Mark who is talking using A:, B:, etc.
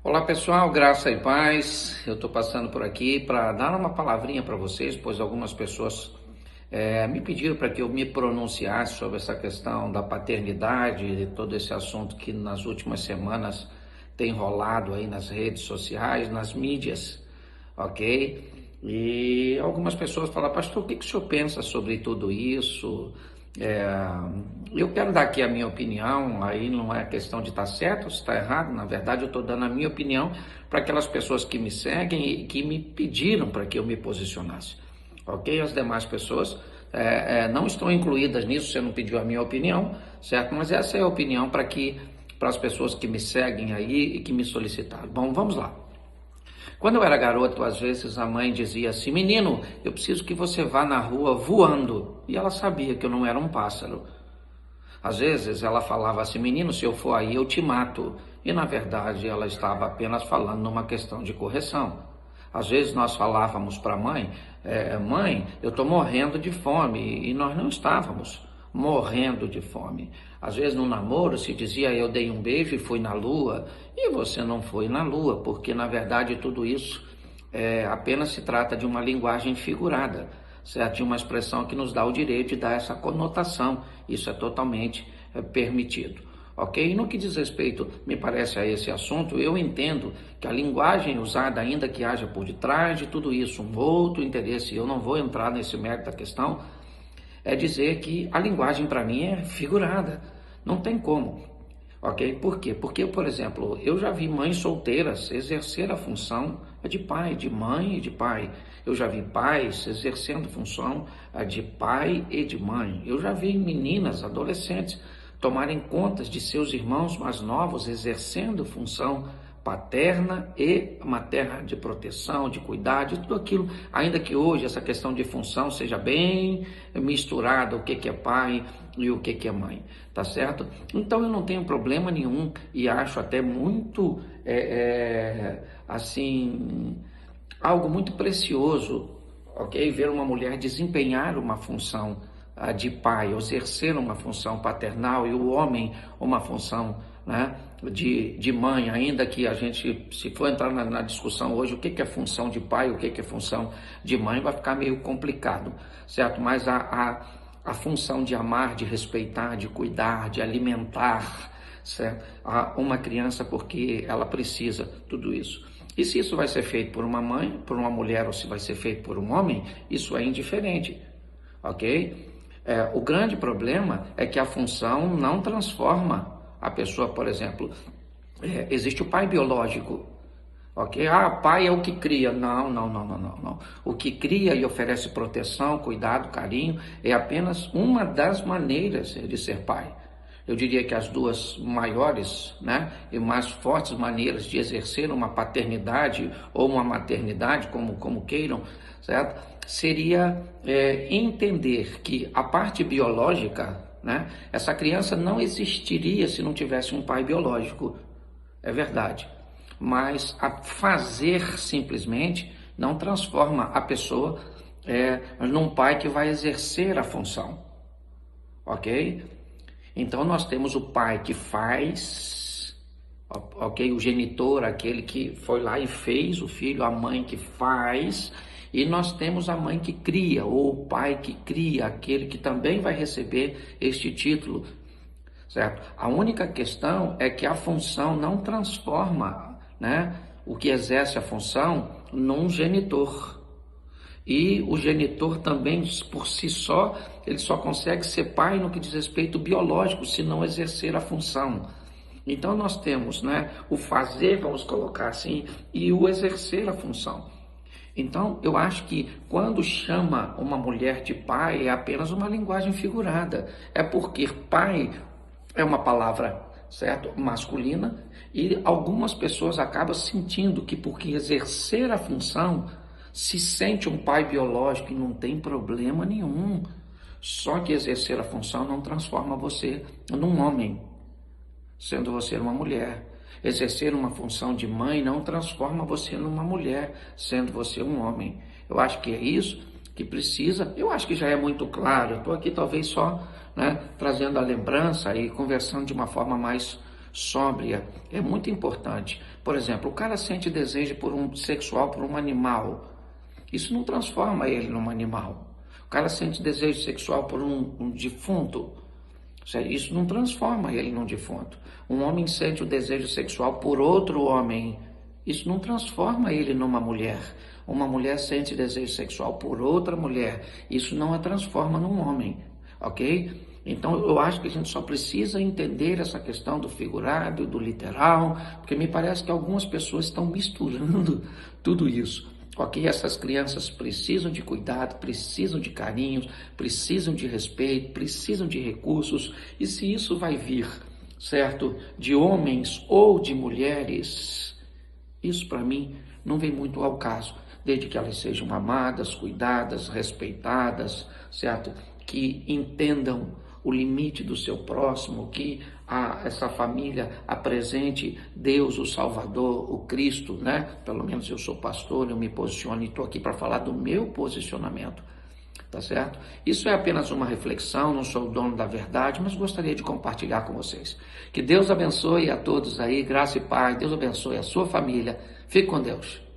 A: Olá pessoal, graça e paz. Eu estou passando por aqui para dar uma palavrinha para vocês, pois algumas pessoas me pediram para que eu me pronunciasse sobre essa questão da paternidade e todo esse assunto que nas últimas semanas tem rolado aí nas redes sociais, nas mídias, ok? E algumas pessoas falam, pastor, o que o senhor pensa sobre tudo isso? É, eu quero dar aqui a minha opinião, aí não é questão de estar certo ou se está errado, na verdade eu estou dando a minha opinião para aquelas pessoas que me seguem e que me pediram para que eu me posicionasse, ok? As demais pessoas não estão incluídas nisso, você não pediu a minha opinião, certo? Mas essa é a opinião para as pessoas que me seguem aí e que me solicitaram. Bom, vamos lá. Quando eu era garoto, às vezes a mãe dizia assim, menino, eu preciso que você vá na rua voando. E ela sabia que eu não era um pássaro. Às vezes ela falava assim, menino, se eu for aí eu te mato. E na verdade ela estava apenas falando numa questão de correção. Às vezes nós falávamos para a mãe, mãe, eu estou morrendo de fome. E nós não estávamos morrendo de fome. Às vezes no namoro se dizia, eu dei um beijo e fui na lua. E você não foi na lua, porque na verdade tudo isso apenas se trata de uma linguagem figurada, certo? De uma expressão que nos dá o direito de dar essa conotação. Isso é totalmente permitido. Ok? E no que diz respeito, me parece, a esse assunto, eu entendo que a linguagem usada, ainda que haja por detrás de tudo isso um outro interesse, eu não vou entrar nesse mérito da questão, é dizer que a linguagem para mim é figurada. Não tem como. Ok? Por quê? Porque, por exemplo, eu já vi mães solteiras exercer a função de pai, de mãe e de pai. Eu já vi pais exercendo função de pai e de mãe. Eu já vi meninas, adolescentes, tomarem contas de seus irmãos mais novos, exercendo função paterna e materna, de proteção, de cuidar, de tudo aquilo, ainda que hoje essa questão de função seja bem misturada, o que é pai e o que é mãe, tá certo? Então eu não tenho problema nenhum e acho até muito, assim, algo muito precioso, ok? Ver uma mulher desempenhar uma função de pai, exercer uma função paternal e o homem uma função, né, de mãe, ainda que a gente, se for entrar na discussão hoje, o que é função de pai, o que é função de mãe, vai ficar meio complicado, certo? Mas a função de amar, de respeitar, de cuidar, de alimentar, certo? Uma criança porque ela precisa tudo isso. E se isso vai ser feito por uma mãe, por uma mulher, ou se vai ser feito por um homem, isso é indiferente, ok? O grande problema é que a função não transforma a pessoa, por exemplo, existe o pai biológico, ok? Pai é o que cria. Não, não, não, não, não, não. O que cria e oferece proteção, cuidado, carinho, é apenas uma das maneiras de ser pai. Eu diria que as duas maiores, né, e mais fortes maneiras de exercer uma paternidade ou uma maternidade, como queiram, certo? Seria entender que a parte biológica, né, essa criança não existiria se não tivesse um pai biológico, é verdade. Mas a fazer simplesmente não transforma a pessoa num pai que vai exercer a função, ok? Então nós temos o pai que faz, ok? O genitor, aquele que foi lá e fez o filho, a mãe que faz, e nós temos a mãe que cria, ou o pai que cria, aquele que também vai receber este título, certo? A única questão é que a função não transforma, né, o que exerce a função num genitor. E o genitor também, por si só, ele só consegue ser pai no que diz respeito biológico, se não exercer a função. Então nós temos, né, o fazer, vamos colocar assim, e o exercer a função. Então eu acho que quando chama uma mulher de pai é apenas uma linguagem figurada. É porque pai é uma palavra, certo, masculina, e algumas pessoas acabam sentindo que porque exercer a função se sente um pai biológico e não tem problema nenhum. Só que exercer a função não transforma você num homem, sendo você uma mulher. Exercer uma função de mãe não transforma você numa mulher, sendo você um homem. Eu acho que é isso que precisa. Eu acho que já é muito claro. Eu estou aqui talvez só, né, trazendo a lembrança e conversando de uma forma mais sóbria, é muito importante. Por exemplo, o cara sente desejo sexual por um animal. Isso não transforma ele num animal. O cara sente desejo sexual por um defunto. Isso não transforma ele num defunto. Um homem sente o desejo sexual por outro homem. Isso não transforma ele numa mulher. Uma mulher sente desejo sexual por outra mulher. Isso não a transforma num homem. Ok? Então eu acho que a gente só precisa entender essa questão do figurado, do literal, porque me parece que algumas pessoas estão misturando tudo isso. Ok? Essas crianças precisam de cuidado, precisam de carinhos, precisam de respeito, precisam de recursos. E se isso vai vir, certo, de homens ou de mulheres, isso para mim não vem muito ao caso, desde que elas sejam amadas, cuidadas, respeitadas, certo? Que entendam o limite do seu próximo, que essa família apresente Deus, o Salvador, o Cristo, né? Pelo menos eu sou pastor, eu me posiciono e estou aqui para falar do meu posicionamento, tá certo? Isso é apenas uma reflexão, não sou o dono da verdade, mas gostaria de compartilhar com vocês. Que Deus abençoe a todos aí, graça e paz, Deus abençoe a sua família, fique com Deus.